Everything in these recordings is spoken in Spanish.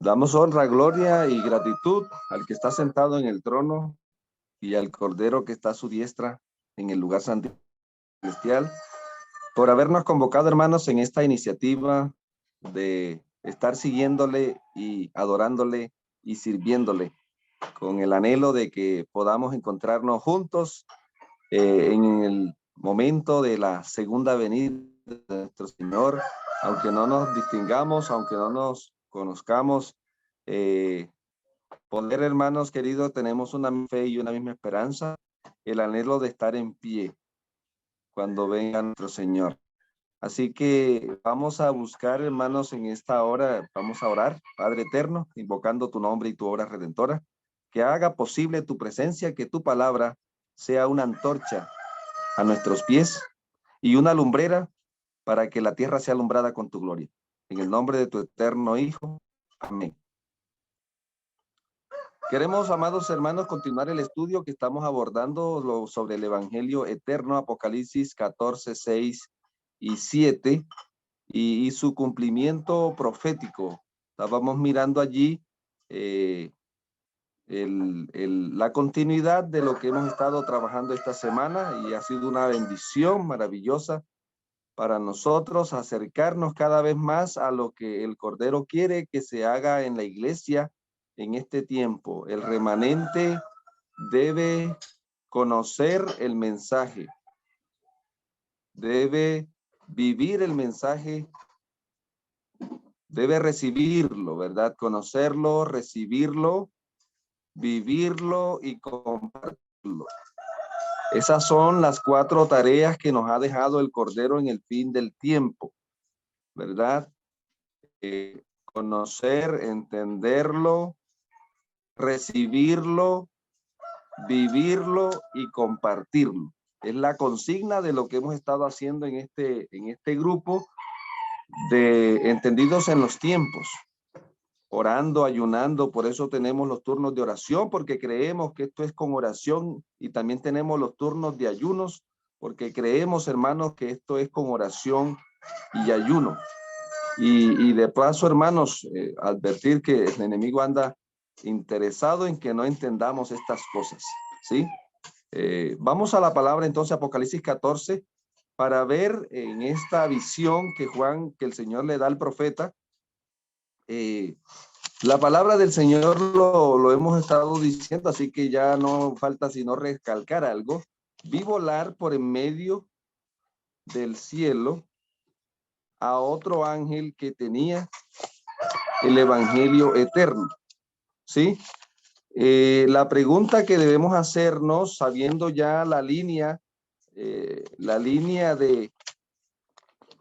Damos honra, gloria y gratitud al que está sentado en el trono y al Cordero que está a su diestra en el lugar santo celestial, por habernos convocado, hermanos, en esta iniciativa de estar siguiéndole y adorándole y sirviéndole, con el anhelo de que podamos encontrarnos juntos en el momento de la segunda venida de nuestro Señor, aunque no nos distingamos, aunque no nos conozcamos, poder, hermanos queridos, tenemos una fe y una misma esperanza, el anhelo de estar en pie cuando venga nuestro Señor. Así que vamos a buscar, hermanos, en esta hora, vamos a orar, Padre eterno, invocando tu nombre y tu obra redentora, que haga posible tu presencia, que tu palabra sea una antorcha a nuestros pies y una lumbrera para que la tierra sea alumbrada con tu gloria. En el nombre de tu eterno Hijo. Amén. Queremos, amados hermanos, continuar el estudio que estamos abordando sobre el Evangelio eterno, Apocalipsis 14, 6 y 7, y su cumplimiento profético. Estábamos mirando allí la continuidad de lo que hemos estado trabajando esta semana, y ha sido una bendición maravillosa para nosotros acercarnos cada vez más a lo que el Cordero quiere que se haga en la iglesia en este tiempo. El remanente debe conocer el mensaje, debe vivir el mensaje, debe recibirlo, ¿verdad? Conocerlo, recibirlo, vivirlo y compartirlo. Esas son las 4 tareas que nos ha dejado el Cordero en el fin del tiempo, ¿verdad? Conocer, entenderlo, recibirlo, vivirlo y compartirlo. Es la consigna de lo que hemos estado haciendo en este grupo de Entendidos en los Tiempos. Orando, ayunando, por eso tenemos los turnos de oración, porque creemos que esto es con oración, y también tenemos los turnos de ayunos, porque creemos, hermanos, que esto es con oración y ayuno. Y de paso, hermanos, advertir que el enemigo anda interesado en que no entendamos estas cosas, ¿sí? Vamos a la palabra entonces, Apocalipsis 14, para ver en esta visión que el Señor le da al profeta. La palabra del Señor lo hemos estado diciendo, así que ya no falta sino recalcar algo. Vi volar por en medio del cielo a otro ángel que tenía el evangelio eterno, ¿sí? La pregunta que debemos hacernos, sabiendo ya la línea de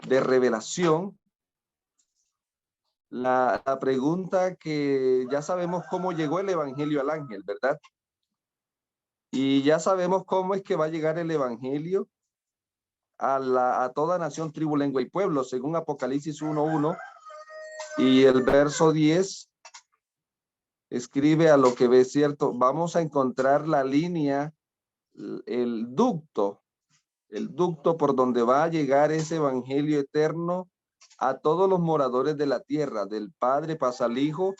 revelación, la pregunta que ya sabemos cómo llegó el evangelio al ángel, ¿verdad? Y ya sabemos cómo es que va a llegar el evangelio a toda nación, tribu, lengua y pueblo, según Apocalipsis 1:1, y el verso 10 escribe a lo que ve, ¿cierto? Vamos a encontrar la línea, el ducto por donde va a llegar ese evangelio eterno a todos los moradores de la tierra. Del Padre pasa al Hijo,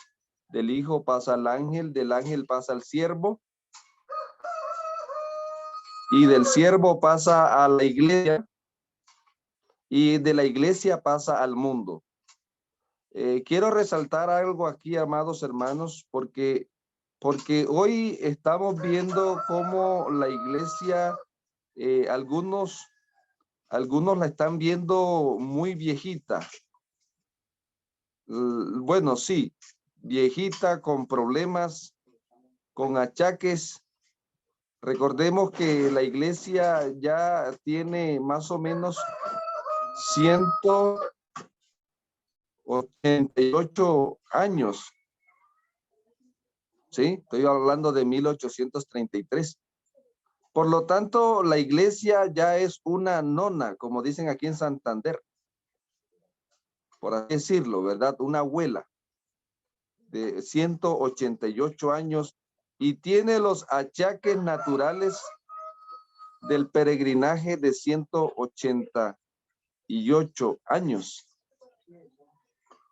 del Hijo pasa al ángel, del ángel pasa al siervo, y del siervo pasa a la iglesia, y de la iglesia pasa al mundo. Quiero resaltar algo aquí, amados hermanos, porque hoy estamos viendo cómo la iglesia, algunos la están viendo muy viejita. Bueno, sí, viejita, con problemas, con achaques. Recordemos que la iglesia ya tiene más o menos 188 años. Sí, estoy hablando de 1833. Por lo tanto, la iglesia ya es una nona, como dicen aquí en Santander, por así decirlo, ¿verdad? Una abuela de 188 años, y tiene los achaques naturales del peregrinaje de 188 años.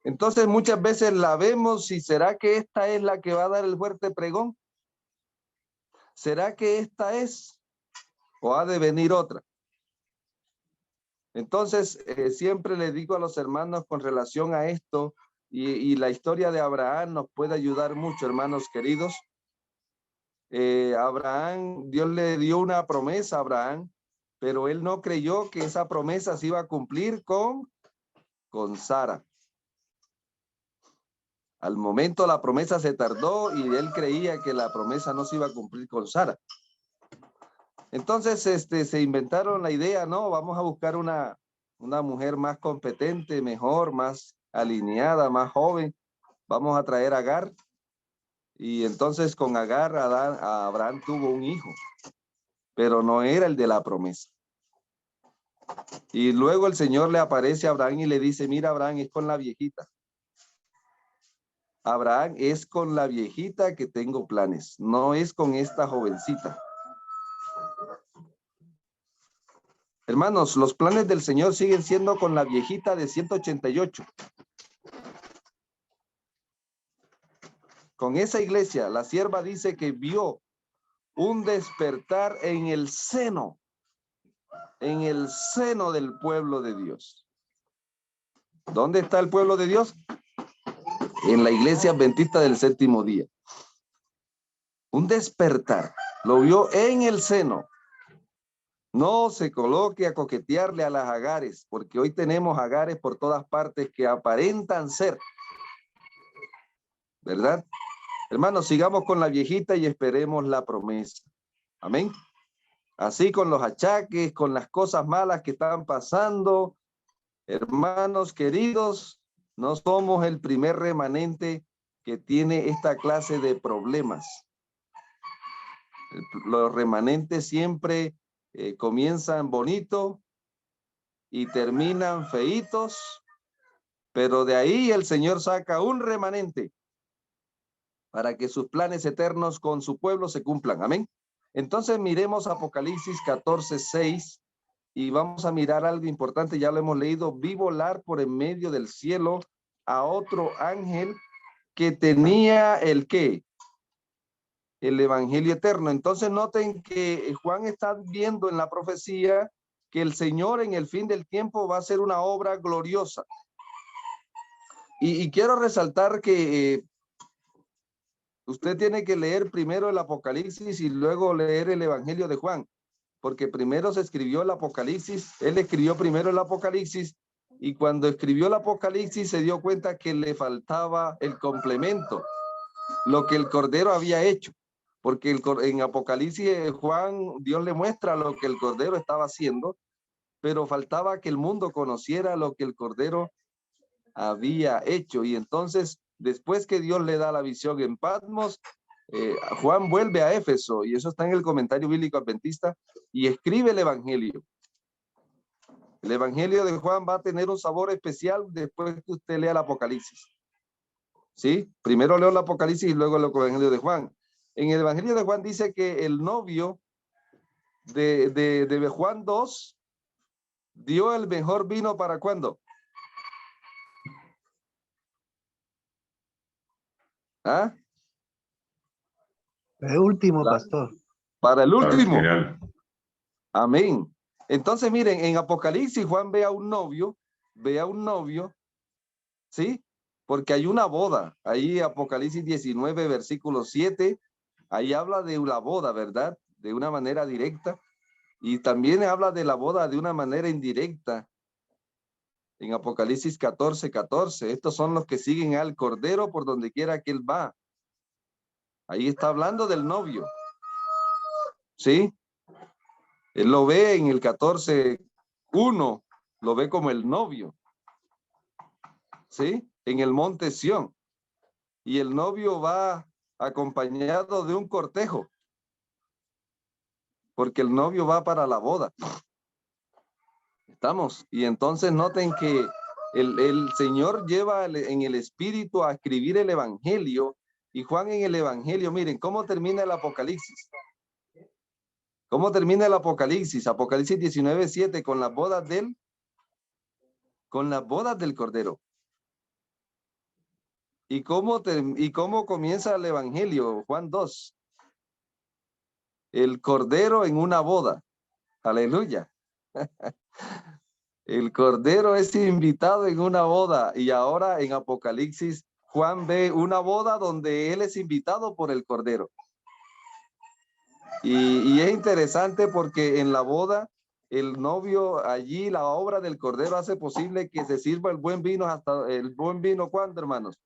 Entonces muchas veces la vemos y ¿será que esta es la que va a dar el fuerte pregón? ¿Será que esta es? ¿O ha de venir otra? Entonces, siempre le digo a los hermanos con relación a esto, y la historia de Abraham nos puede ayudar mucho, hermanos queridos. Abraham, Dios le dio una promesa a Abraham, pero él no creyó que esa promesa se iba a cumplir con Sara. Al momento la promesa se tardó y él creía que la promesa no se iba a cumplir con Sara. Entonces, se inventaron la idea, no, vamos a buscar una mujer más competente, mejor, más alineada, más joven. Vamos a traer a Agar. Y entonces con Agar, Abraham tuvo un hijo, pero no era el de la promesa. Y luego el Señor le aparece a Abraham y le dice, mira, Abraham, es con la viejita. Abraham, es con la viejita que tengo planes, no es con esta jovencita. Hermanos, los planes del Señor siguen siendo con la viejita de 188. Con esa iglesia, la sierva dice que vio un despertar en el seno del pueblo de Dios. ¿Dónde está el pueblo de Dios? En la iglesia adventista del séptimo día. Un despertar, lo vio en el seno. No se coloque a coquetearle a las Agares, porque hoy tenemos Agares por todas partes que aparentan ser, ¿verdad? Hermanos, sigamos con la viejita y esperemos la promesa. Amén. Así con los achaques, con las cosas malas que están pasando, hermanos queridos, no somos el primer remanente que tiene esta clase de problemas. Los remanentes siempre comienzan bonito y terminan feitos, pero de ahí el Señor saca un remanente para que sus planes eternos con su pueblo se cumplan. Amén. Entonces miremos Apocalipsis 14:6 y vamos a mirar algo importante, ya lo hemos leído. Vi volar por en medio del cielo a otro ángel que tenía el ¿qué? El evangelio eterno. Entonces noten que Juan está viendo en la profecía que el Señor en el fin del tiempo va a hacer una obra gloriosa. Y quiero resaltar que usted tiene que leer primero el Apocalipsis y luego leer el Evangelio de Juan, porque primero se escribió el Apocalipsis, él escribió primero el Apocalipsis, y cuando escribió el Apocalipsis se dio cuenta que le faltaba el complemento, lo que el Cordero había hecho, porque en Apocalipsis Juan, Dios le muestra lo que el Cordero estaba haciendo, pero faltaba que el mundo conociera lo que el Cordero había hecho. Y entonces, después que Dios le da la visión en Patmos, Juan vuelve a Éfeso, y eso está en el comentario bíblico adventista, y escribe el Evangelio. El Evangelio de Juan va a tener un sabor especial después que usted lea el Apocalipsis. ¿Sí? Primero leo el Apocalipsis y luego el Evangelio de Juan. En el Evangelio de Juan dice que el novio de Juan 2 dio el mejor vino para ¿cuándo? ¿Ah? El último, pastor. Para el último. Amén. Entonces, miren, en Apocalipsis Juan ve a un novio, ¿sí? Porque hay una boda. Ahí Apocalipsis 19, versículo 7, ahí habla de la boda, ¿verdad? De una manera directa. Y también habla de la boda de una manera indirecta. En Apocalipsis 14:14, estos son los que siguen al Cordero por donde quiera que él va. Ahí está hablando del novio. ¿Sí? Él lo ve en el 14:1, lo ve como el novio. ¿Sí? En el monte Sión. Y el novio va acompañado de un cortejo, porque el novio va para la boda. ¿Estamos? Y entonces noten que el Señor lleva en el Espíritu a escribir el Evangelio, y Juan en el Evangelio, miren, ¿cómo termina el Apocalipsis? ¿Cómo termina el Apocalipsis? Apocalipsis 19:7, con las bodas del Cordero. ¿Y cómo comienza el evangelio? Juan 2. El cordero en una boda. Aleluya. El cordero es invitado en una boda y ahora en Apocalipsis Juan ve una boda donde él es invitado por el cordero. Y es interesante porque en la boda el novio allí, la obra del cordero hace posible que se sirva el buen vino hasta el buen vino. ¿Cuánto, hermanos?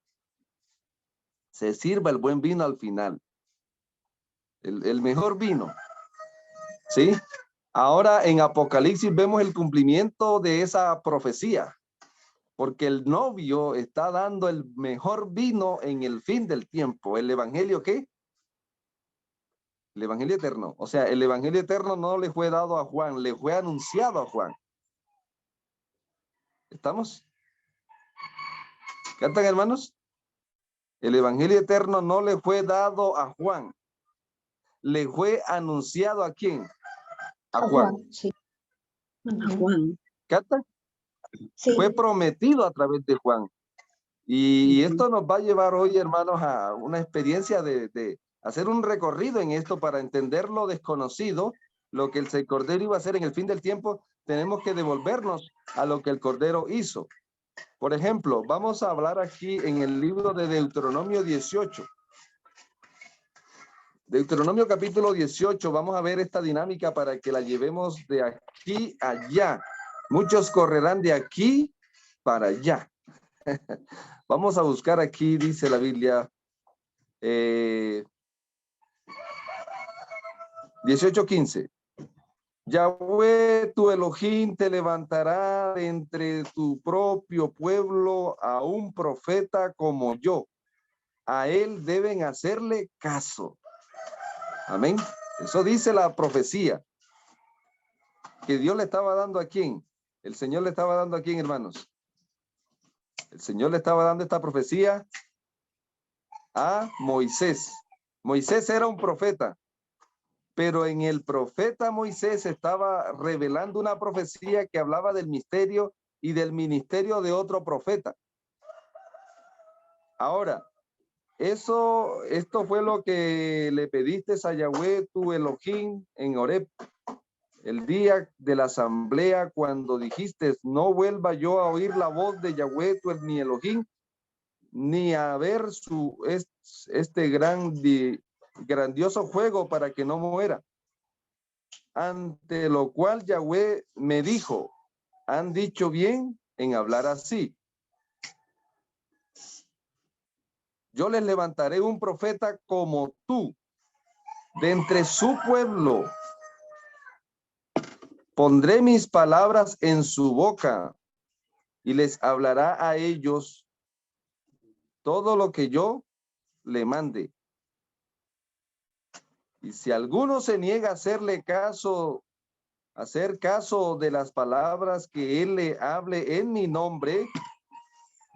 Se sirva el buen vino al final. El mejor vino. ¿Sí? Ahora en Apocalipsis vemos el cumplimiento de esa profecía, porque el novio está dando el mejor vino en el fin del tiempo. ¿El evangelio qué? El evangelio eterno. O sea, el evangelio eterno no le fue dado a Juan, le fue anunciado a Juan. ¿Estamos? ¿Cantan, hermanos? El evangelio eterno no le fue dado a Juan, le fue anunciado ¿a quién? A Juan. Sí. A Juan. ¿Cantan? Sí. Fue prometido a través de Juan. Y esto nos va a llevar hoy, hermanos, a una experiencia de hacer un recorrido en esto para entender lo desconocido, lo que el Cordero iba a hacer en el fin del tiempo. Tenemos que devolvernos a lo que el Cordero hizo. Por ejemplo, vamos a hablar aquí en el libro de Deuteronomio 18. Deuteronomio capítulo 18, vamos a ver esta dinámica para que la llevemos de aquí a allá. Muchos correrán de aquí para allá. Vamos a buscar aquí, dice la Biblia, 18:15. Yahweh tu Elohim te levantará de entre tu propio pueblo a un profeta como yo. A él deben hacerle caso. Amén. Eso dice la profecía. Que Dios le estaba dando a quién. El Señor le estaba dando a quién, hermanos. El Señor le estaba dando esta profecía a Moisés. Moisés era un profeta, pero en el profeta Moisés estaba revelando una profecía que hablaba del misterio y del ministerio de otro profeta. Ahora, esto fue lo que le pediste a Yahweh tu Elohim en Horeb, el día de la asamblea, cuando dijiste, no vuelva yo a oír la voz de Yahweh tu mi Elohim, ni a ver este grandioso juego para que no muera. Ante lo cual Yahweh me dijo, han dicho bien en hablar así. Yo les levantaré un profeta como tú, de entre su pueblo. Pondré mis palabras en su boca y les hablará a ellos todo lo que yo le mande. Y si alguno se niega a hacer caso de las palabras que él le hable en mi nombre,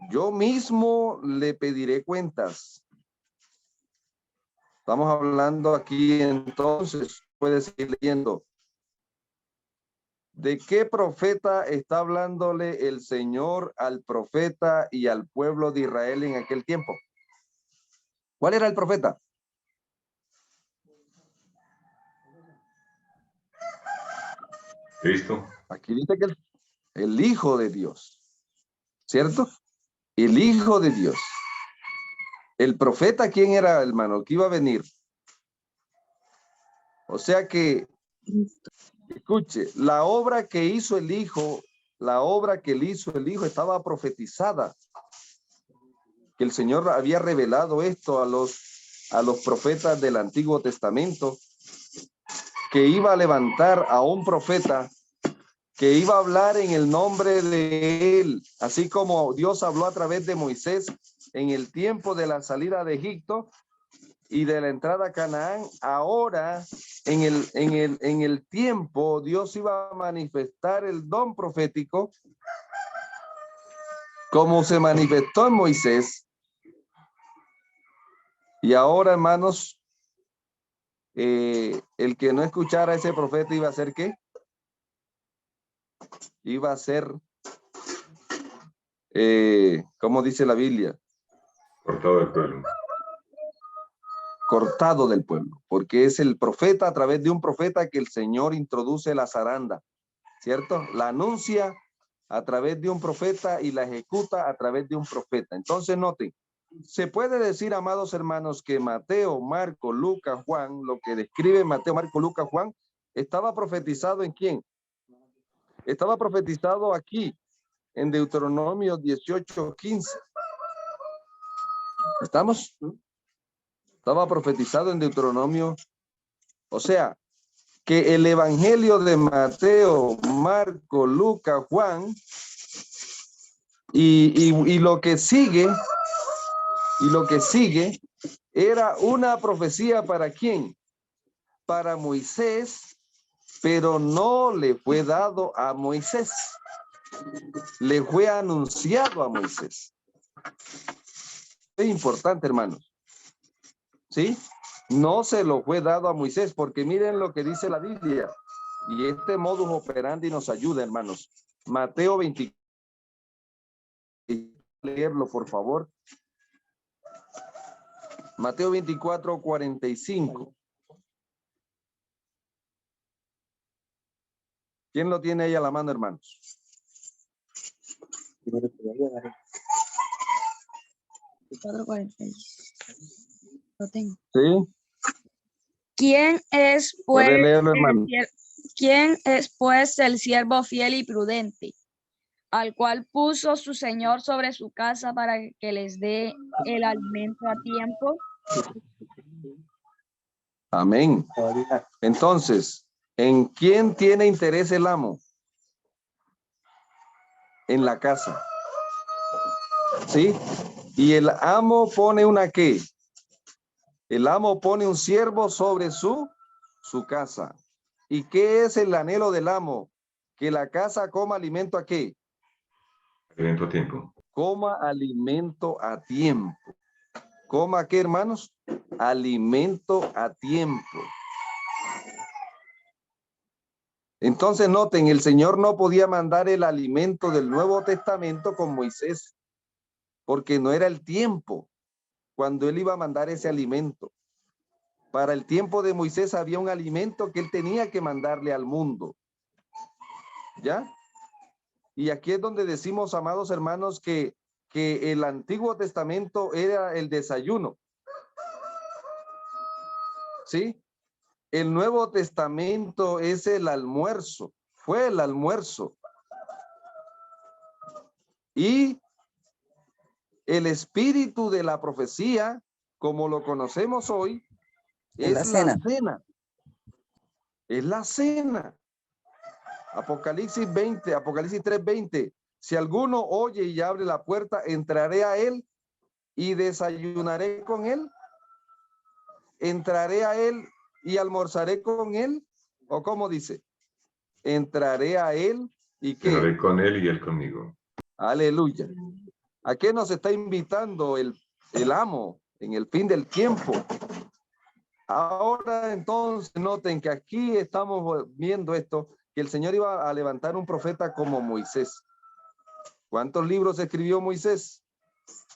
yo mismo le pediré cuentas. Estamos hablando aquí entonces, puedes seguir leyendo. ¿De qué profeta está hablándole el Señor al profeta y al pueblo de Israel en aquel tiempo? ¿Cuál era el profeta? Cristo. Aquí dice que el Hijo de Dios, ¿cierto? El Hijo de Dios. El profeta, ¿quién era, hermano? Que iba a venir. O sea que, escuche, la obra que hizo el Hijo, estaba profetizada. Que el Señor había revelado esto a los profetas del Antiguo Testamento, que iba a levantar a un profeta que iba a hablar en el nombre de él, así como Dios habló a través de Moisés en el tiempo de la salida de Egipto y de la entrada a Canaán. Ahora, en el tiempo, Dios iba a manifestar el don profético como se manifestó en Moisés. Y ahora, hermanos, el que no escuchara a ese profeta iba a ser ¿qué? Iba a ser, ¿cómo dice la Biblia? Cortado del pueblo. Cortado del pueblo, porque es el profeta, a través de un profeta que el Señor introduce la zaranda, ¿cierto? La anuncia a través de un profeta y la ejecuta a través de un profeta. Entonces noten, se puede decir, amados hermanos, que Mateo, Marco, Lucas, Juan, lo que describe Mateo, Marco, Lucas, Juan, estaba profetizado ¿en quién? Estaba profetizado aquí, en Deuteronomio 18:15. ¿Estamos? Estaba profetizado en Deuteronomio. O sea, que el evangelio de Mateo, Marco, Lucas, Juan y lo que sigue, era una profecía ¿para quién? Para Moisés, pero no le fue dado a Moisés. Le fue anunciado a Moisés. Es importante, hermanos. ¿Sí? No se lo fue dado a Moisés, porque miren lo que dice la Biblia. Y este modus operandi nos ayuda, hermanos. Mateo 24. Leerlo, por favor. Mateo 24:45. ¿Quién lo tiene ahí a la mano, hermanos? Lo tengo. Sí. ¿Quién es Puede pues leerlo, hermano. ¿Quién es pues el siervo fiel y prudente, al cual puso su señor sobre su casa para que les dé el alimento a tiempo? Amén. Entonces, ¿en quién tiene interés el amo? En la casa. ¿Sí? Y el amo pone una ¿qué? El amo pone un siervo sobre su casa. ¿Y qué es el anhelo del amo? Que la casa coma alimento ¿a qué? Alimento a tiempo. Coma alimento a tiempo. ¿Coma qué, hermanos? Alimento a tiempo. Entonces noten, el Señor no podía mandar el alimento del Nuevo Testamento con Moisés, porque no era el tiempo cuando él iba a mandar ese alimento. Para el tiempo de Moisés había un alimento que él tenía que mandarle al mundo. ¿Ya? Y aquí es donde decimos, amados hermanos, que el Antiguo Testamento era el desayuno. ¿Sí? El Nuevo Testamento es el almuerzo. Fue el almuerzo. Y el espíritu de la profecía, como lo conocemos hoy, es la cena. Es la cena. Apocalipsis 3:20. Si alguno oye y abre la puerta, entraré a él y desayunaré con él. Entraré a él y almorzaré con él. ¿O cómo dice? Entraré a él y ¿qué? Cenaré con él y él conmigo. Aleluya. ¿A qué nos está invitando el amo en el fin del tiempo? Ahora entonces noten que aquí estamos viendo esto, que el Señor iba a levantar un profeta como Moisés. ¿Cuántos libros escribió Moisés?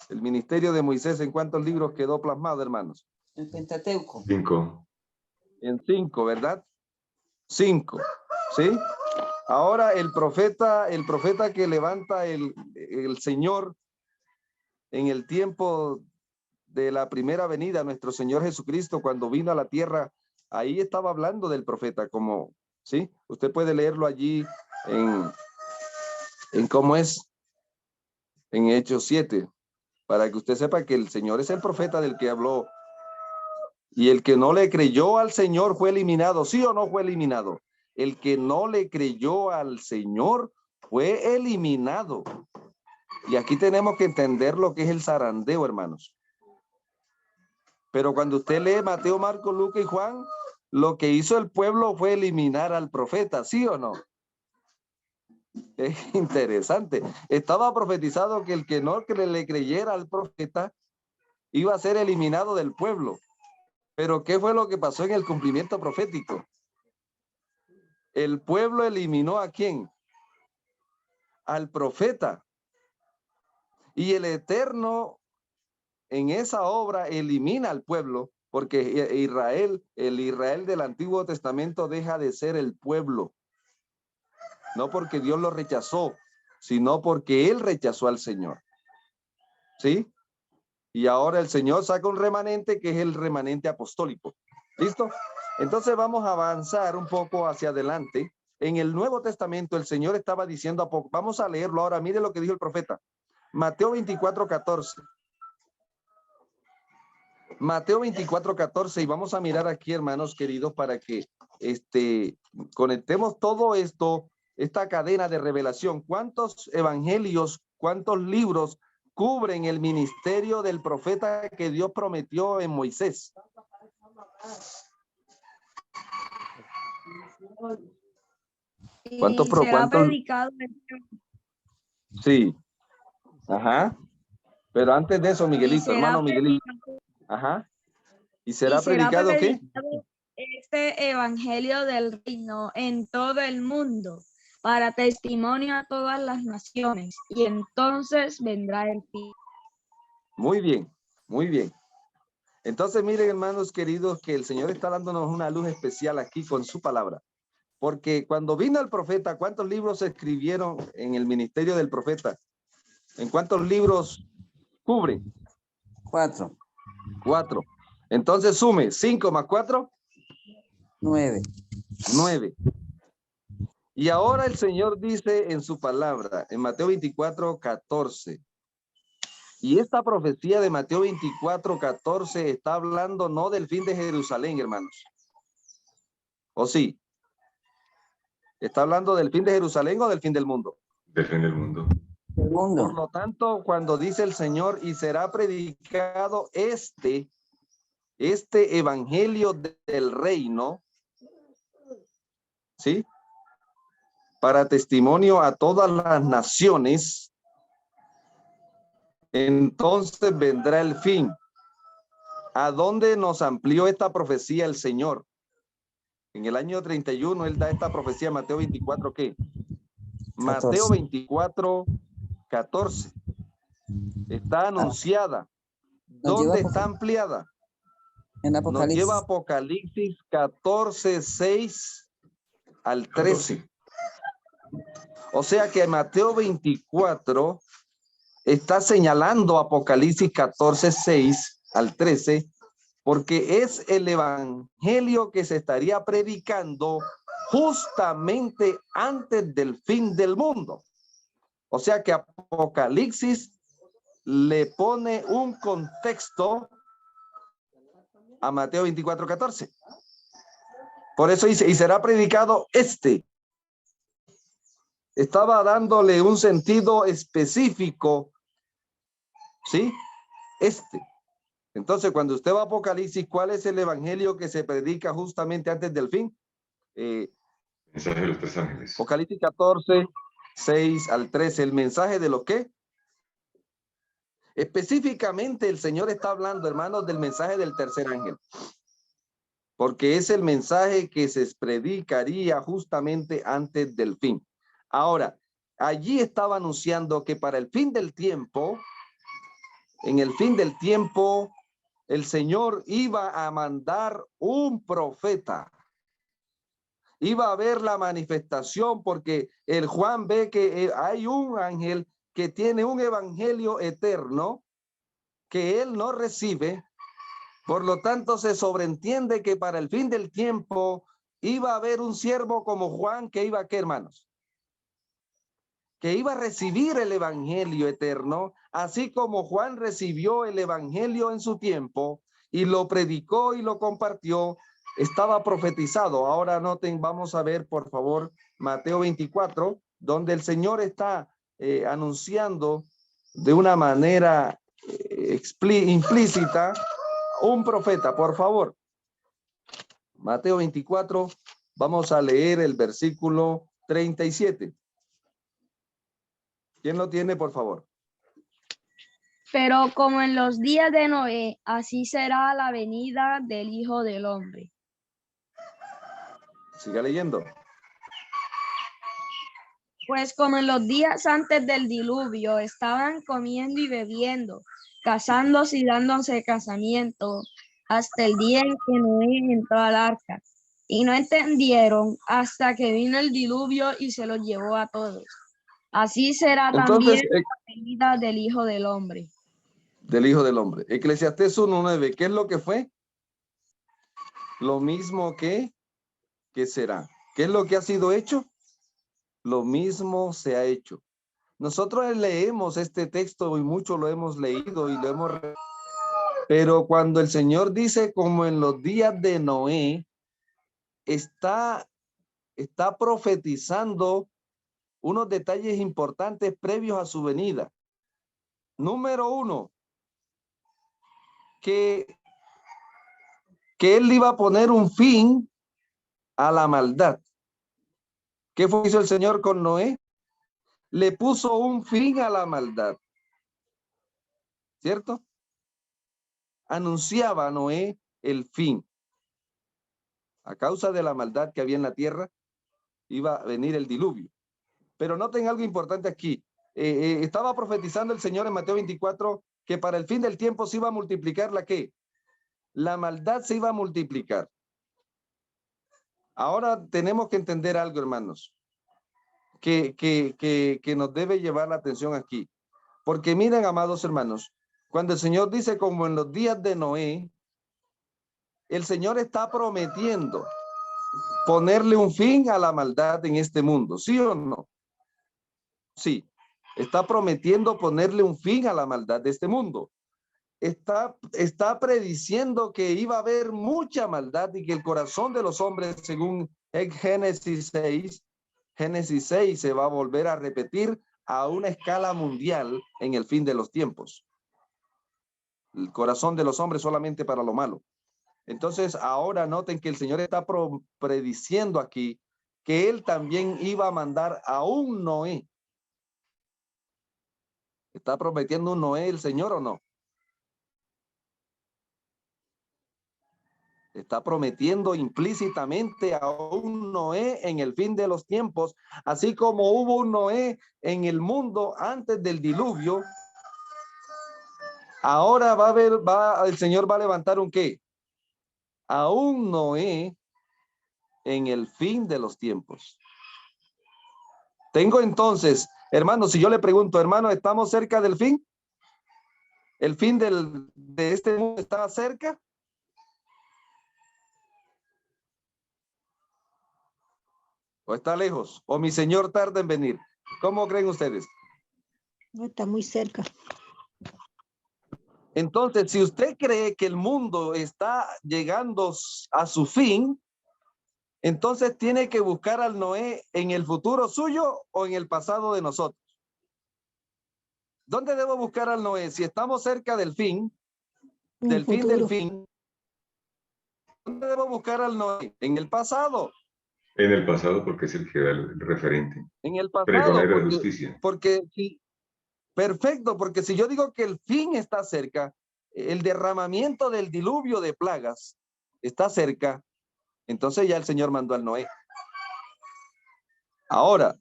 El ministerio de Moisés, ¿en cuántos libros quedó plasmado, hermanos? El Pentateuco. 5. En 5, ¿verdad? 5, ¿sí? Ahora el profeta que levanta el Señor en el tiempo de la primera venida, nuestro Señor Jesucristo, cuando vino a la tierra, ahí estaba hablando del profeta, como, ¿sí? Usted puede leerlo allí en cómo es, en Hechos 7, para que usted sepa que el Señor es el profeta del que habló. Y el que no le creyó al Señor fue eliminado, ¿sí o no fue eliminado? El que no le creyó al Señor fue eliminado. Y aquí tenemos que entender lo que es el zarandeo, hermanos. Pero cuando usted lee Mateo, Marco, Lucas y Juan, lo que hizo el pueblo fue eliminar al profeta, ¿sí o no? Es interesante. Estaba profetizado que el que no le creyera al profeta iba a ser eliminado del pueblo. Pero ¿qué fue lo que pasó en el cumplimiento profético? El pueblo eliminó ¿a quién? Al profeta. Y el Eterno en esa obra elimina al pueblo, porque el Israel del Antiguo Testamento deja de ser el pueblo, no porque Dios lo rechazó, sino porque él rechazó al Señor. ¿Sí? Y ahora el Señor saca un remanente que es el remanente apostólico. ¿Listo? Entonces vamos a avanzar un poco hacia adelante. En el Nuevo Testamento el Señor estaba diciendo, vamos a leerlo ahora, mire lo que dijo el profeta. Mateo 24:14. Mateo 24:14, y vamos a mirar aquí, hermanos queridos, para que conectemos todo esto, esta cadena de revelación. ¿Cuántos evangelios, cuántos libros cubren el ministerio del profeta que Dios prometió en Moisés? ¿Cuántos? Predicado. Sí. Ajá. Pero antes de eso, Miguelito, hermano Miguelito. Ajá. ¿Y será predicado qué? Este evangelio del reino en todo el mundo para testimonio a todas las naciones, y entonces vendrá el fin. Muy bien, muy bien. Entonces, miren, hermanos queridos, que el Señor está dándonos una luz especial aquí con su palabra. Porque cuando vino el profeta, ¿cuántos libros se escribieron en el ministerio del profeta? ¿En cuántos libros cubre? 4. 4. Entonces sume 5 más 4. 9. 9. Y ahora el Señor dice en su palabra, en Mateo 24:14. Y esta profecía de Mateo 24:14 está hablando no del fin de Jerusalén, hermanos. ¿O sí? ¿Está hablando del fin de Jerusalén o del fin del mundo? Del fin del mundo. Por lo tanto, cuando dice el Señor, y será predicado este evangelio del reino, ¿sí? Para testimonio a todas las naciones, entonces vendrá el fin. ¿A dónde nos amplió esta profecía el Señor? En el año 31, Él da esta profecía, Mateo 24, ¿qué? 14. Mateo 24:14. Está anunciada. ¿Dónde está ampliada? En Apocalipsis. Nos lleva a Apocalipsis 14:6 al 13. O sea que Mateo 24 está señalando Apocalipsis 14:6 al 13, porque es el evangelio que se estaría predicando justamente antes del fin del mundo. O sea que Apocalipsis le pone un contexto a Mateo 24:14. Por eso dice, y será predicado este. Estaba dándole un sentido específico, ¿sí? Entonces, cuando usted va a Apocalipsis, ¿cuál es el evangelio que se predica justamente antes del fin? Mensaje de los 3 ángeles. Apocalipsis 14:6 al 13. ¿El mensaje de lo qué? Específicamente el Señor está hablando, hermanos, del mensaje del tercer ángel. Porque es el mensaje que se predicaría justamente antes del fin. Ahora, allí estaba anunciando que para el fin del tiempo, en el fin del tiempo, el Señor iba a mandar un profeta. Iba a haber la manifestación, porque el Juan ve que hay un ángel que tiene un evangelio eterno que él no recibe. Por lo tanto, se sobreentiende que para el fin del tiempo iba a haber un siervo como Juan que iba a, ¿qué, hermanos? Que iba a recibir el evangelio eterno, así como Juan recibió el evangelio en su tiempo y lo predicó y lo compartió. Estaba profetizado. Ahora noten, vamos a ver, por favor, Mateo 24, donde el Señor está anunciando de una manera implícita un profeta, por favor. Mateo 24, vamos a leer el versículo 37. ¿Quién lo tiene, por favor? Pero como en los días de Noé, así será la venida del Hijo del Hombre. Siga leyendo. Pues como en los días antes del diluvio estaban comiendo y bebiendo, casándose y dándose casamiento, hasta el día en que Noé entró al arca. Y no entendieron hasta que vino el diluvio y se los llevó a todos. Así será Entonces, también la venida del Hijo del Hombre. del Hijo del Hombre. Eclesiastés 1:9, ¿qué es lo que fue? Lo mismo que será. ¿Qué es lo que ha sido hecho? Lo mismo se ha hecho. Nosotros leemos este texto y mucho lo hemos leído y lo hemos... Pero cuando el Señor dice, como en los días de Noé, está profetizando unos detalles importantes previos a su venida. Número uno, que él iba a poner un fin a la maldad. ¿Qué hizo el Señor con Noé? Le puso un fin a la maldad. ¿Cierto? Anunciaba a Noé el fin. A causa de la maldad que había en la tierra, iba a venir el diluvio. Pero noten algo importante aquí. Estaba profetizando el Señor en Mateo 24 que para el fin del tiempo se iba a multiplicar la ¿qué? La maldad se iba a multiplicar. Ahora tenemos que entender algo, hermanos, que nos debe llevar la atención aquí. Porque miren, amados hermanos, cuando el Señor dice como en los días de Noé, el Señor está prometiendo ponerle un fin a la maldad en este mundo, ¿sí o no? Sí, está prometiendo ponerle un fin a la maldad de este mundo. Está prediciendo que iba a haber mucha maldad y que el corazón de los hombres, según Génesis 6, se va a volver a repetir a una escala mundial en el fin de los tiempos. El corazón de los hombres solamente para lo malo. Entonces, ahora noten que el Señor está prediciendo aquí que Él también iba a mandar a un Noé. ¿Está prometiendo un Noé el Señor o no? Está prometiendo implícitamente a un Noé en el fin de los tiempos, así como hubo un Noé en el mundo antes del diluvio. Ahora el Señor va a levantar un ¿qué? A un Noé en el fin de los tiempos. Tengo entonces, hermano, si yo le pregunto, hermano, ¿estamos cerca del fin? ¿El fin de este mundo está cerca? ¿O está lejos? ¿O mi Señor tarda en venir? ¿Cómo creen ustedes? No, está muy cerca. Entonces, si usted cree que el mundo está llegando a su fin, entonces tiene que buscar al Noé en el futuro suyo o en el pasado de nosotros. ¿Dónde debo buscar al Noé? Si estamos cerca del fin, del fin, ¿dónde debo buscar al Noé? En el pasado. En el pasado, porque es el que da el referente. En el pasado. Pregonero de justicia. Perfecto, porque si yo digo que el fin está cerca, el derramamiento del diluvio de plagas está cerca, entonces ya el Señor mandó al Noé. Ahora,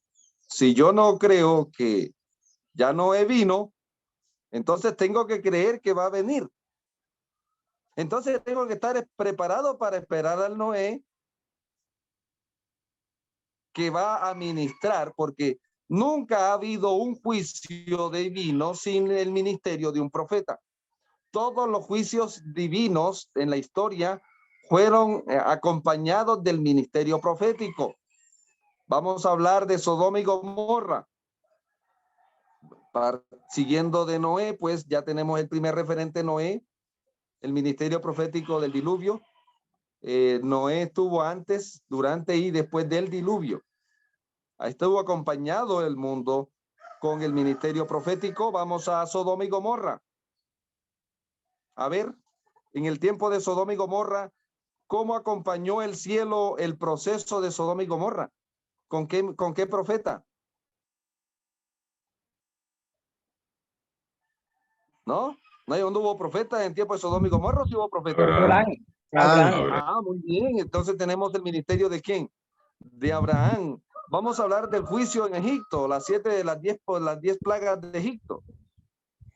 si yo no creo que ya Noé vino, entonces tengo que creer que va a venir. Entonces tengo que estar preparado para esperar al Noé que va a ministrar, porque nunca ha habido un juicio divino sin el ministerio de un profeta. Todos los juicios divinos en la historia fueron acompañados del ministerio profético. Vamos a hablar de Sodoma y Gomorra. Siguiendo de Noé, pues ya tenemos el primer referente, Noé, el ministerio profético del diluvio. Noé estuvo antes, durante y después del diluvio. Estuvo acompañado el mundo con el ministerio profético. Vamos a Sodoma y Gomorra. A ver, en el tiempo de Sodoma y Gomorra, ¿cómo acompañó el cielo el proceso de Sodoma y Gomorra? ¿Con qué profeta? ¿No? ¿No hubo profeta en tiempo de Sodoma y Gomorra? ¿Sí hubo profeta? Abraham. Muy bien. Entonces tenemos el ministerio ¿de quién? De Abraham. Vamos a hablar del juicio en Egipto, las 10 plagas de Egipto.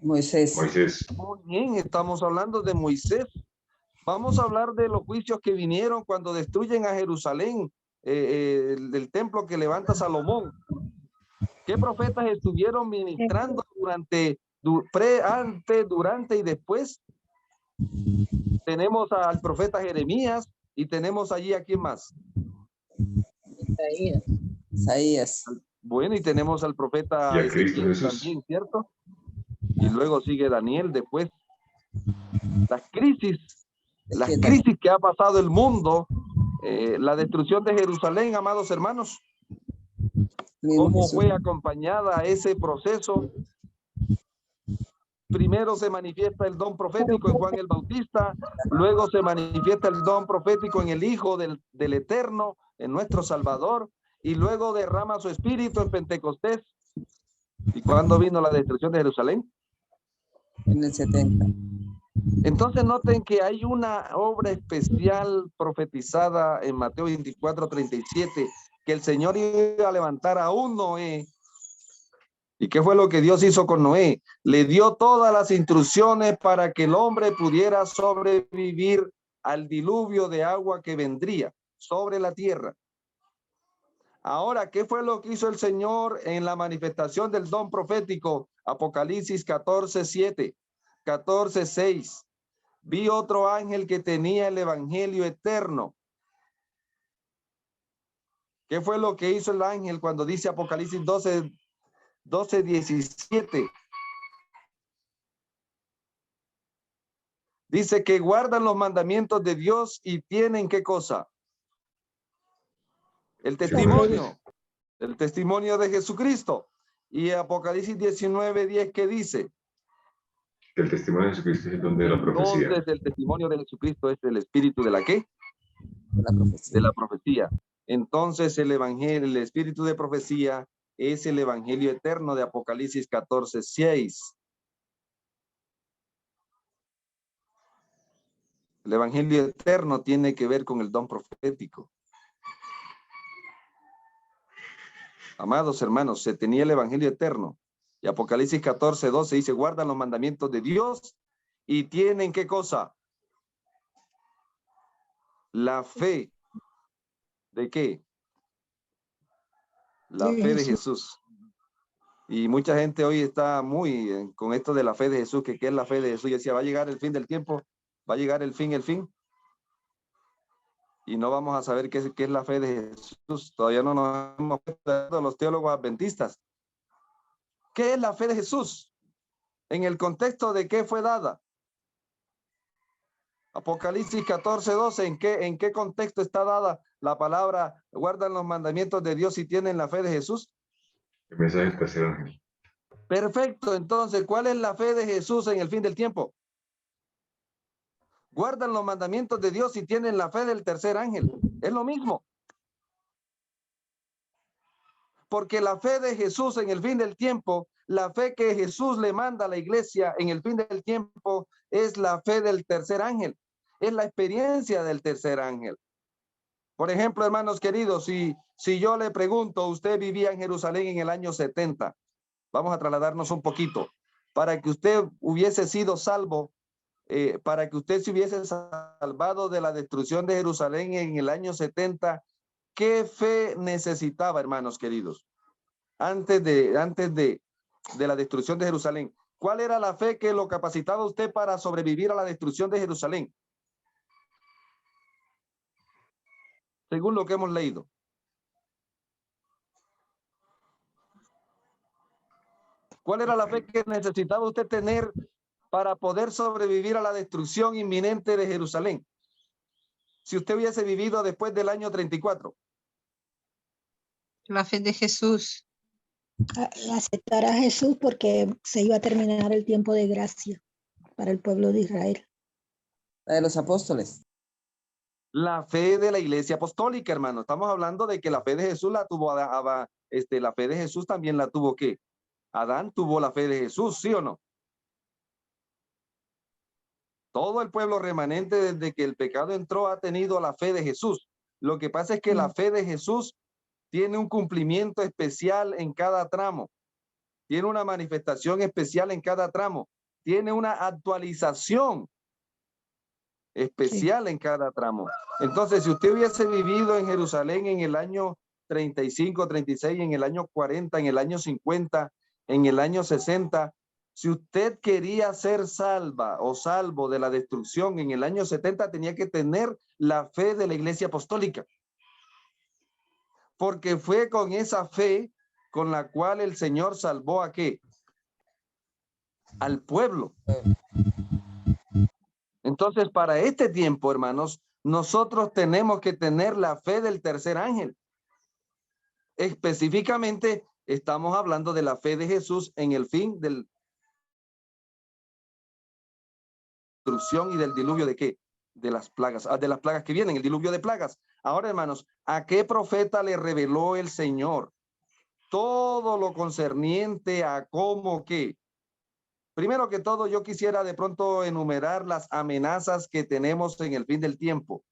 Moisés. Moisés. Muy bien, estamos hablando de Moisés. Vamos a hablar de los juicios que vinieron cuando destruyen a Jerusalén, del templo que levanta Salomón. ¿Qué profetas estuvieron ministrando antes, durante y después? Tenemos al profeta Jeremías y tenemos allí a quién más. Isaías. Bueno, y tenemos al profeta Y a Cristo Ezequiel Jesús. también, ¿cierto? Y luego sigue Daniel después. Las crisis que ha pasado el mundo, la destrucción de Jerusalén, amados hermanos, ¿cómo fue acompañada ese proceso? Primero se manifiesta el don profético en Juan el Bautista, luego se manifiesta el don profético en el Hijo del Eterno, en nuestro Salvador, y luego derrama su espíritu en Pentecostés. ¿Y cuándo vino la destrucción de Jerusalén? En el 70. Entonces noten que hay una obra especial profetizada en Mateo 24:37, que el Señor iba a levantar a un Noé. ¿Y qué fue lo que Dios hizo con Noé? Le dio todas las instrucciones para que el hombre pudiera sobrevivir al diluvio de agua que vendría sobre la tierra. Ahora, ¿qué fue lo que hizo el Señor en la manifestación del don profético? Apocalipsis 14:7, 14:6. Vi otro ángel que tenía el evangelio eterno. ¿Qué fue lo que hizo el ángel cuando dice Apocalipsis 12:17? Dice que guardan los mandamientos de Dios y tienen ¿qué cosa? El testimonio de Jesucristo. Y Apocalipsis 19:10, ¿qué dice? El testimonio de Jesucristo es el don de la profecía. Entonces el testimonio de Jesucristo es el espíritu de la ¿qué? profecía. De la profecía. Entonces el evangelio, el espíritu de profecía es el evangelio eterno de Apocalipsis 14:6. El evangelio eterno tiene que ver con el don profético. Amados hermanos, se tenía el evangelio eterno. Y Apocalipsis 14:12 dice, guardan los mandamientos de Dios y tienen ¿qué cosa? La fe. ¿De qué? La fe de Jesús. Y mucha gente hoy está muy con esto de la fe de Jesús, que qué es la fe de Jesús. Y decía, va a llegar el fin del tiempo, va a llegar el fin. Y no vamos a saber qué es la fe de Jesús. Todavía no nos hemos dado los teólogos adventistas. ¿Qué es la fe de Jesús? En el contexto de qué fue dada. Apocalipsis 14:12, ¿en qué contexto está dada la palabra? Guardan los mandamientos de Dios y tienen la fe de Jesús. El mensaje del tercer ángel. Perfecto, entonces, ¿cuál es la fe de Jesús en el fin del tiempo? Guardan los mandamientos de Dios y tienen la fe del tercer ángel. Es lo mismo. Porque la fe de Jesús en el fin del tiempo, la fe que Jesús le manda a la iglesia en el fin del tiempo, es la fe del tercer ángel. Es la experiencia del tercer ángel. Por ejemplo, hermanos queridos, si yo le pregunto, usted vivía en Jerusalén en el año 70, vamos a trasladarnos un poquito, para que usted hubiese sido salvo, para que usted se hubiese salvado de la destrucción de Jerusalén en el año 70, ¿qué fe necesitaba, hermanos queridos? Antes de la destrucción de Jerusalén. ¿Cuál era la fe que lo capacitaba a usted para sobrevivir a la destrucción de Jerusalén? Según lo que hemos leído. ¿Cuál era la fe que necesitaba usted tener para poder sobrevivir a la destrucción inminente de Jerusalén? Si usted hubiese vivido después del año 34. La fe de Jesús. Aceptar a Jesús porque se iba a terminar el tiempo de gracia para el pueblo de Israel. La de los apóstoles. La fe de la iglesia apostólica, hermano. Estamos hablando de que la fe de Jesús la tuvo la fe de Jesús también la tuvo ¿qué? Adán tuvo la fe de Jesús, ¿sí o no? Todo el pueblo remanente desde que el pecado entró ha tenido la fe de Jesús. Lo que pasa es que la fe de Jesús tiene un cumplimiento especial en cada tramo, tiene una manifestación especial en cada tramo, tiene una actualización especial en cada tramo. Entonces, si usted hubiese vivido en Jerusalén en el año 35, 36, en el año 40, en el año 50, en el año 60, si usted quería ser salva o salvo de la destrucción en el año 70, tenía que tener la fe de la Iglesia Apostólica. Porque fue con esa fe con la cual el Señor salvó ¿a qué? Al pueblo. Entonces, para este tiempo, hermanos, nosotros tenemos que tener la fe del tercer ángel. Específicamente, estamos hablando de la fe de Jesús en el fin de la destrucción y del diluvio ¿de qué? De las plagas que vienen, el diluvio de plagas. Ahora, hermanos, ¿a qué profeta le reveló el Señor todo lo concerniente a cómo qué? Primero que todo, yo quisiera de pronto enumerar las amenazas que tenemos en el fin del tiempo.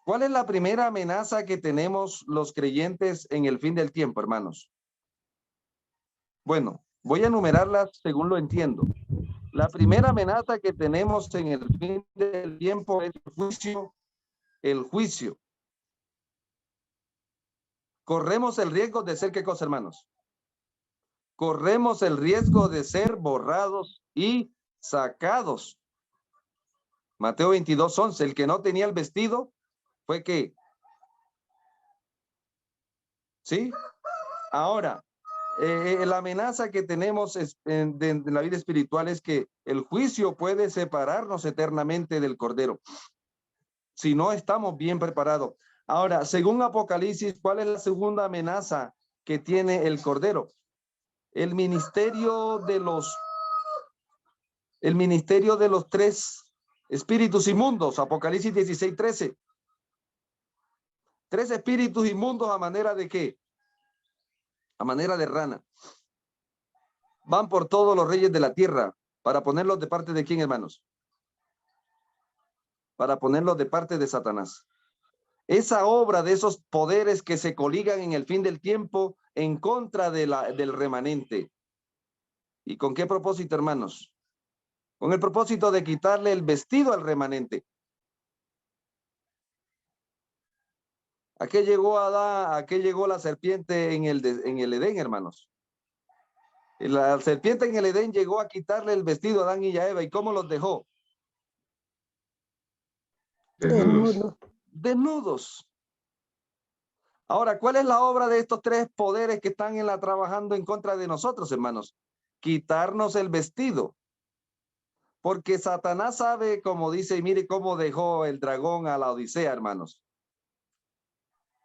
¿Cuál es la primera amenaza que tenemos los creyentes en el fin del tiempo, hermanos? Bueno, voy a enumerarlas según lo entiendo. La primera amenaza que tenemos en el fin del tiempo es el juicio. El juicio. Corremos el riesgo de ser, ¿qué cosa, hermanos? Corremos el riesgo de ser borrados y sacados. Mateo 22:11, el que no tenía el vestido fue que, ¿sí? Ahora, la amenaza que tenemos de la vida espiritual es que el juicio puede separarnos eternamente del Cordero, si no estamos bien preparados. Ahora, según Apocalipsis, ¿cuál es la segunda amenaza que tiene el Cordero? El ministerio de los tres espíritus inmundos, Apocalipsis 16:13. 3 espíritus inmundos a manera de ¿qué? A manera de rana. Van por todos los reyes de la tierra para ponerlos de parte de ¿quién, hermanos? Para ponerlos de parte de Satanás. Esa obra de esos poderes que se coligan en el fin del tiempo en contra del remanente. ¿Y con qué propósito, hermanos? Con el propósito de quitarle el vestido al remanente. ¿A qué llegó Adán? ¿A qué llegó la serpiente en el Edén, hermanos? La serpiente en el Edén llegó a quitarle el vestido a Adán y a Eva. ¿Y cómo los dejó? Desnudos. Desnudos. Ahora, ¿cuál es la obra de estos 3 poderes que están trabajando en contra de nosotros, hermanos? Quitarnos el vestido. Porque Satanás sabe, como dice, y mire cómo dejó el dragón a la Odisea, hermanos.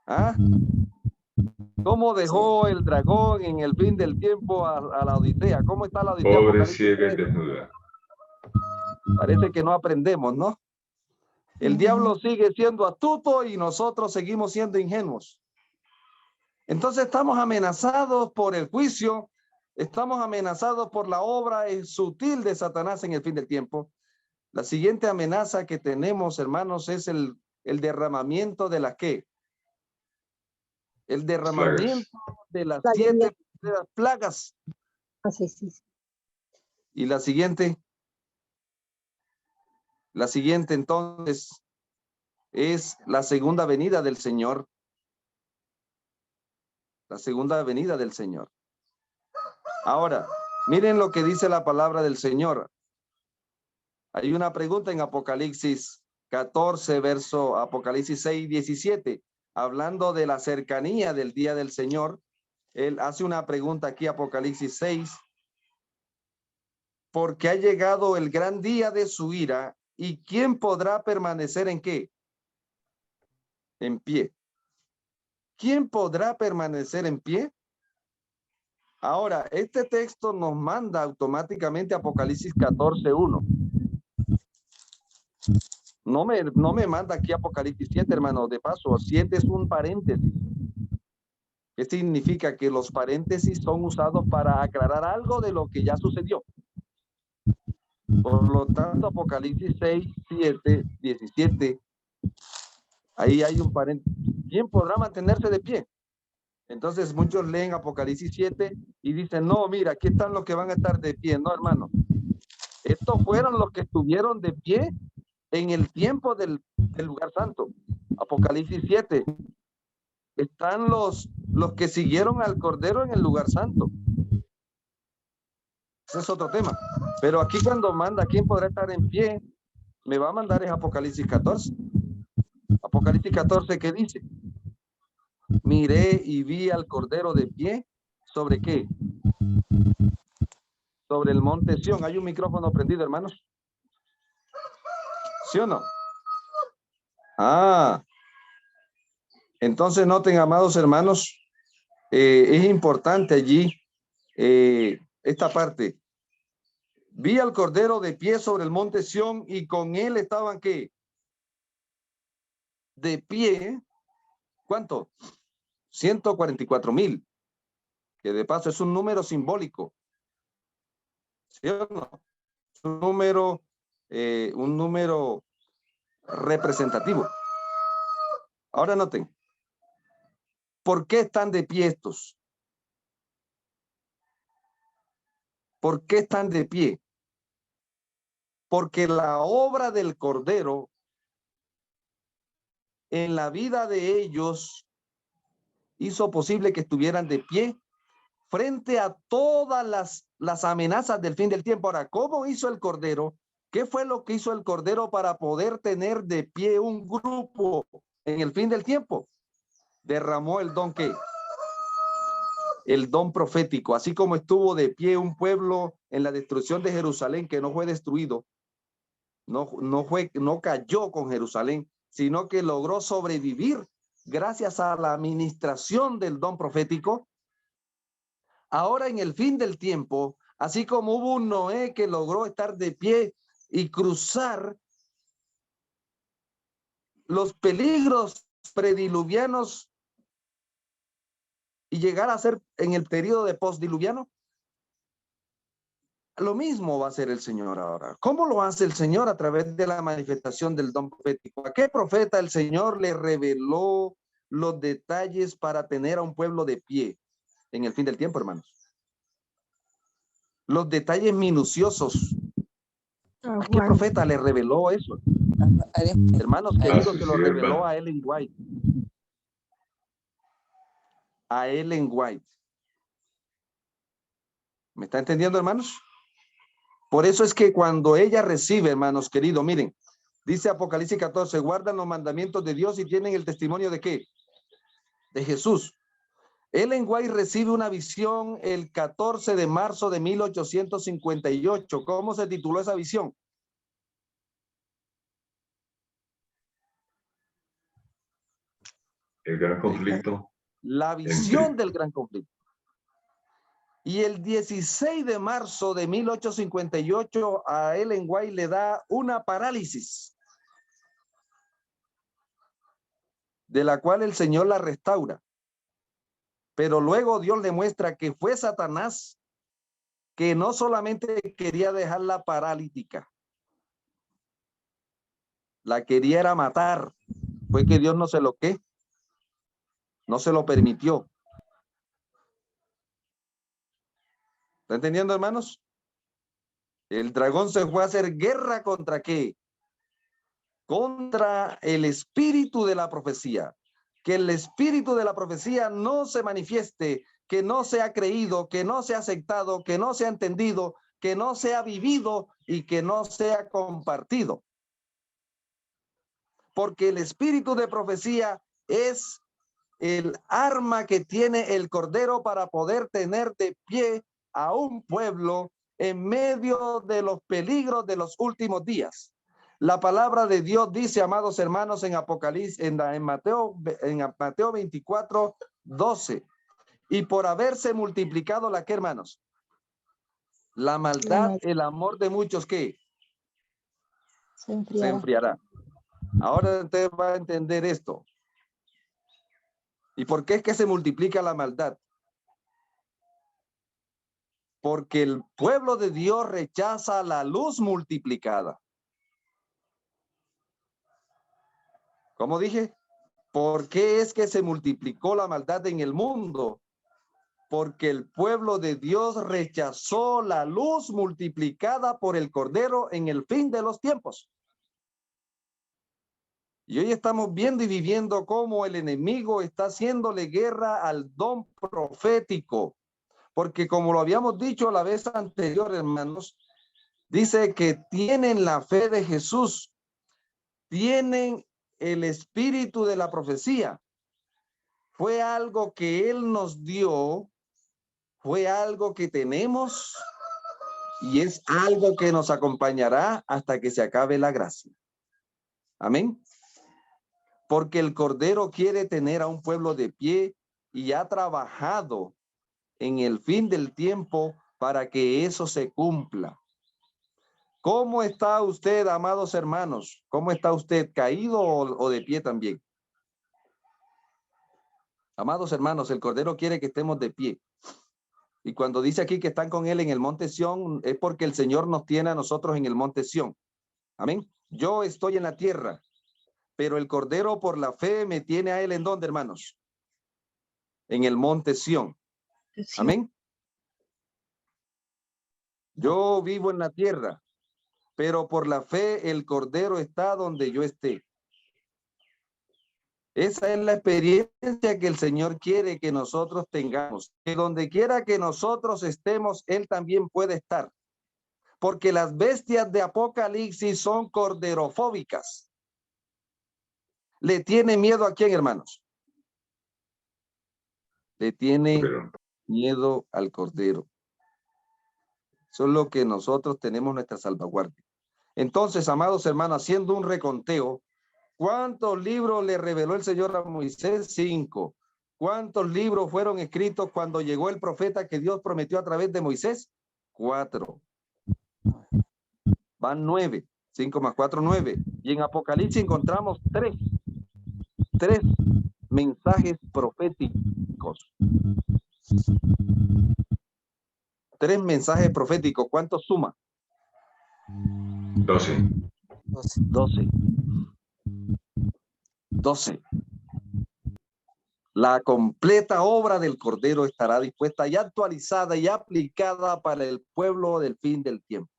¿Ah? ¿Cómo dejó el dragón en el fin del tiempo a la Odisea? ¿Cómo está la Odisea? Pobre, ciega y desnuda. Parece que no aprendemos, ¿no? El diablo sigue siendo astuto y nosotros seguimos siendo ingenuos. Entonces estamos amenazados por el juicio, estamos amenazados por la obra sutil de Satanás en el fin del tiempo. La siguiente amenaza que tenemos, hermanos, es el derramamiento de las ¿qué? El derramamiento de las 7 plagas. Sí, sí. Y la siguiente entonces es la segunda venida del Señor. La segunda venida del Señor. Ahora, miren lo que dice la palabra del Señor. Hay una pregunta en Apocalipsis 14, verso Apocalipsis 6, 17. Hablando de la cercanía del día del Señor, él hace una pregunta aquí, Apocalipsis 6. Porque ha llegado el gran día de su ira, ¿y quién podrá permanecer en qué? En pie. ¿Quién podrá permanecer en pie? Ahora, este texto nos manda automáticamente a Apocalipsis 14:1. No me manda aquí Apocalipsis 7, hermano. De paso, 7 es un paréntesis. ¿Qué significa? Que los paréntesis son usados para aclarar algo de lo que ya sucedió. Por lo tanto, Apocalipsis 6, 7, 17, ahí hay un paréntesis. ¿Quién podrá mantenerse de pie? Entonces muchos leen Apocalipsis 7 y dicen, no, mira, aquí están los que van a estar de pie. No, hermano. Estos fueron los que estuvieron de pie en el tiempo del lugar santo. Apocalipsis 7. Están los que siguieron al Cordero en el lugar santo. Ese es otro tema. Pero aquí cuando manda, ¿quién podrá estar en pie? Me va a mandar es Apocalipsis 14. Apocalipsis 14, ¿qué dice? Miré y vi al Cordero de pie. ¿Sobre qué? Sobre el monte Sión. ¿Hay un micrófono prendido, hermanos? ¿Sí o no? Ah. Entonces noten, amados hermanos, es importante allí esta parte. Vi al Cordero de pie sobre el monte Sión y con él estaban, ¿qué? De pie. ¿Cuánto? 144,000. Que de paso es un número simbólico. ¿Sí o no? Es un número representativo. Ahora noten. ¿Por qué están de pie estos? ¿Por qué están de pie? Porque la obra del Cordero en la vida de ellos hizo posible que estuvieran de pie frente a todas las amenazas del fin del tiempo. Ahora, ¿cómo hizo el Cordero? ¿Qué fue lo que hizo el Cordero para poder tener de pie un grupo en el fin del tiempo? Derramó el don ¿qué? El don profético, así como estuvo de pie un pueblo en la destrucción de Jerusalén que no fue destruido, no cayó con Jerusalén, sino que logró sobrevivir gracias a la administración del don profético. Ahora en el fin del tiempo, así como hubo un Noé que logró estar de pie y cruzar los peligros prediluvianos y llegar a ser en el periodo de postdiluviano, lo mismo va a hacer el Señor ahora. ¿Cómo lo hace el Señor? A través de la manifestación del don profético. ¿A qué profeta el Señor le reveló los detalles para tener a un pueblo de pie en el fin del tiempo, hermanos? Los detalles minuciosos. ¿A qué profeta le reveló eso? Hermanos queridos, se lo reveló a Ellen White. A Ellen White. ¿Me está entendiendo, hermanos? Por eso es que cuando ella recibe, hermanos queridos, miren, dice Apocalipsis 14, guardan los mandamientos de Dios y tienen el testimonio de ¿qué? De Jesús. Ellen White recibe una visión el 14 de marzo de 1858. ¿Cómo se tituló esa visión? El gran conflicto. La visión del gran conflicto. Y el 16 de marzo de 1858 a Ellen White le da una parálisis, de la cual el Señor la restaura. Pero luego Dios le muestra que fue Satanás que no solamente quería dejarla paralítica, la quería era matar. Fue que Dios no se lo permitió. ¿Está entendiendo, hermanos? El dragón se fue a hacer guerra ¿contra qué? Contra el espíritu de la profecía. Que el espíritu de la profecía no se manifieste, que no sea creído, que no sea aceptado, que no sea entendido, que no sea vivido y que no sea compartido. Porque el espíritu de profecía es el arma que tiene el Cordero para poder tener de pie a un pueblo en medio de los peligros de los últimos días. La palabra de Dios dice, amados hermanos, en Apocalipsis, en Mateo 24, 12, y por haberse multiplicado la que, hermanos, la maldad, el amor de muchos, ¿qué? Se enfriará. Ahora usted va a entender esto. ¿Y por qué es que se multiplica la maldad? Porque el pueblo de Dios rechaza la luz multiplicada. ¿Cómo dije? ¿Por qué es que se multiplicó la maldad en el mundo? Porque el pueblo de Dios rechazó la luz multiplicada por el Cordero en el fin de los tiempos. Y hoy estamos viendo y viviendo cómo el enemigo está haciéndole guerra al don profético. Porque como lo habíamos dicho la vez anterior, hermanos, dice que tienen la fe de Jesús, tienen el espíritu de la profecía. Fue algo que Él nos dio, fue algo que tenemos y es algo que nos acompañará hasta que se acabe la gracia. Amén. Porque el Cordero quiere tener a un pueblo de pie y ha trabajado en el fin del tiempo para que eso se cumpla. ¿Cómo está usted, amados hermanos? ¿Cómo está usted? ¿Caído o de pie también? Amados hermanos, el Cordero quiere que estemos de pie. Y cuando dice aquí que están con Él en el monte Sión, es porque el Señor nos tiene a nosotros en el monte Sión. Amén. Yo estoy en la tierra, pero el Cordero por la fe me tiene a Él ¿en dónde, hermanos? En el monte Sión. Amén. Yo vivo en la tierra, pero por la fe el Cordero está donde yo esté. Esa es la experiencia que el Señor quiere que nosotros tengamos. Que donde quiera que nosotros estemos, Él también puede estar. Porque las bestias de Apocalipsis son corderofóbicas. ¿Le tiene miedo a quién, hermanos? Le tiene miedo al Cordero. Eso es lo que nosotros tenemos nuestra salvaguardia. Entonces, amados hermanos, haciendo un reconteo, ¿cuántos libros le reveló el Señor a Moisés? 5. ¿Cuántos libros fueron escritos cuando llegó el profeta que Dios prometió a través de Moisés? 4. Van 9. 5 más 4, 9. Y en Apocalipsis encontramos 3 mensajes proféticos. 3 mensajes proféticos. ¿Cuántos suma? 12. 12. La completa obra del Cordero estará dispuesta y actualizada y aplicada para el pueblo del fin del tiempo.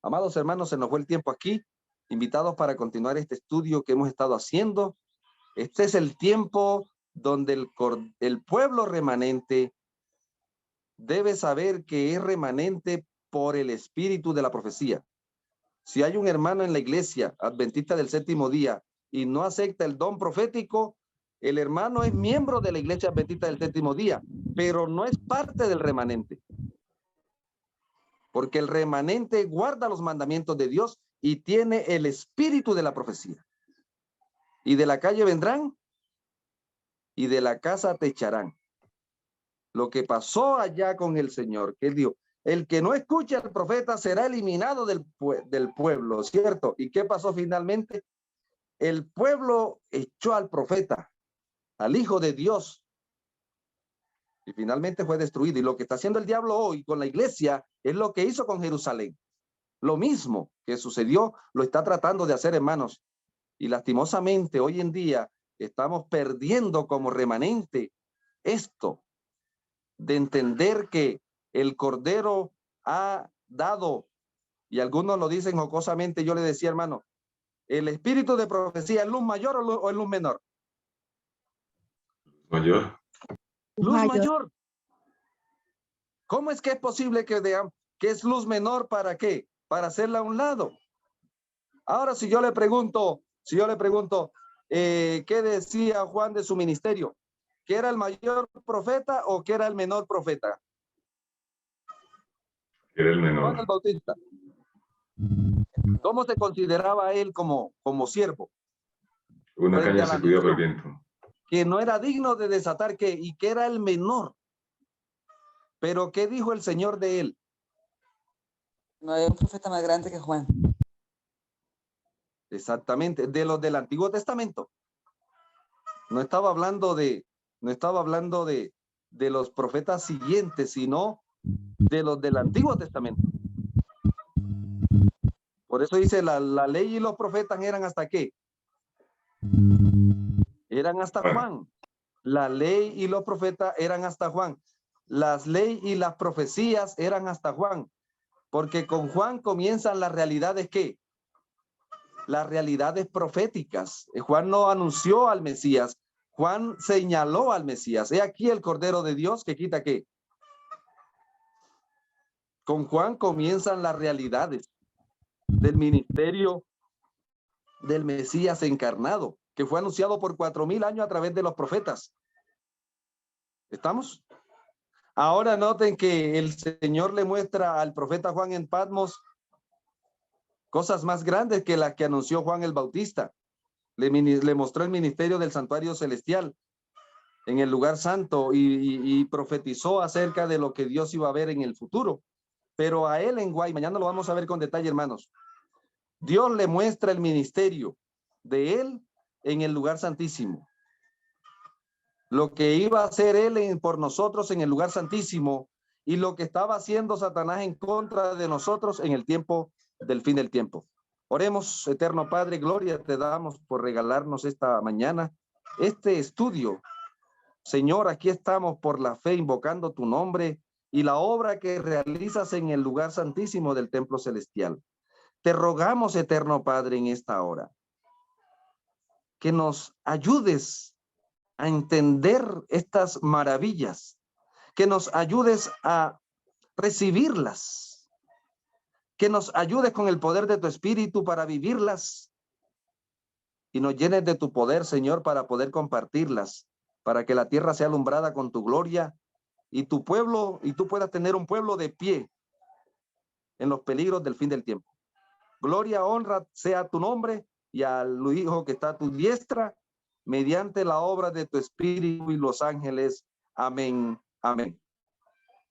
Amados hermanos, se nos fue el tiempo aquí. Invitados para continuar este estudio que hemos estado haciendo. Este es el tiempo donde el pueblo remanente debe saber que es remanente por el espíritu de la profecía. Si hay un hermano en la iglesia adventista del séptimo día y no acepta el don profético, el hermano es miembro de la iglesia adventista del séptimo día, pero no es parte del remanente. Porque el remanente guarda los mandamientos de Dios y tiene el espíritu de la profecía. Y de la calle vendrán y de la casa te echarán. Lo que pasó allá con el Señor, que él dijo, el que no escucha al profeta será eliminado del pueblo, ¿cierto? ¿Y qué pasó finalmente? El pueblo echó al profeta, al Hijo de Dios, y finalmente fue destruido. Y lo que está haciendo el diablo hoy con la iglesia es lo que hizo con Jerusalén. Lo mismo que sucedió, lo está tratando de hacer, hermanos. Y lastimosamente hoy en día estamos perdiendo como remanente esto de entender que el Cordero ha dado, y algunos lo dicen jocosamente, yo le decía, hermano, ¿el espíritu de profecía es luz mayor o es luz menor? Mayor. Luz mayor. ¿Cómo es que es posible que vean que es luz menor? ¿Para qué? Para hacerla a un lado. Ahora, si yo le pregunto, ¿qué decía Juan de su ministerio? ¿Que era el mayor profeta o que era el menor profeta? Era el menor. Juan el Bautista. ¿Cómo se consideraba él como siervo? Una caña sacudida por el viento. Que no era digno de desatar y que era el menor. Pero ¿qué dijo el Señor de él? No hay un profeta más grande que Juan. Exactamente, de los del Antiguo Testamento. No estaba hablando de los profetas siguientes, sino de los del Antiguo Testamento. Por eso dice la ley y los profetas eran ¿hasta qué? eran hasta Juan. La ley y los profetas eran hasta Juan. Las leyes y las profecías eran hasta Juan. Porque con Juan comienzan las realidades ¿qué? Las realidades proféticas. Juan no anunció al Mesías. Juan señaló al Mesías. He aquí el Cordero de Dios que quita ¿qué? Con Juan comienzan las realidades del ministerio del Mesías encarnado, que fue anunciado por 4000 años a través de los profetas. ¿Estamos? Ahora noten que el Señor le muestra al profeta Juan en Patmos cosas más grandes que las que anunció Juan el Bautista. Le mostró el ministerio del santuario celestial en el lugar santo y profetizó acerca de lo que Dios iba a ver en el futuro. Pero a él en Guay, mañana lo vamos a ver con detalle, hermanos. Dios le muestra el ministerio de él en el lugar santísimo. Lo que iba a hacer él por nosotros en el lugar santísimo y lo que estaba haciendo Satanás en contra de nosotros en el tiempo del fin del tiempo. Oremos, eterno Padre, gloria te damos por regalarnos esta mañana este estudio. Señor, aquí estamos por la fe invocando tu nombre y la obra que realizas en el lugar santísimo del templo celestial. Te rogamos, eterno Padre, en esta hora, que nos ayudes a entender estas maravillas, que nos ayudes a recibirlas, que nos ayudes con el poder de tu espíritu para vivirlas y nos llenes de tu poder, Señor, para poder compartirlas, para que la tierra sea alumbrada con tu gloria y tu pueblo, y tú puedas tener un pueblo de pie en los peligros del fin del tiempo. Gloria, honra sea tu nombre y al Hijo que está a tu diestra, mediante la obra de tu Espíritu y los ángeles. Amén. Amén.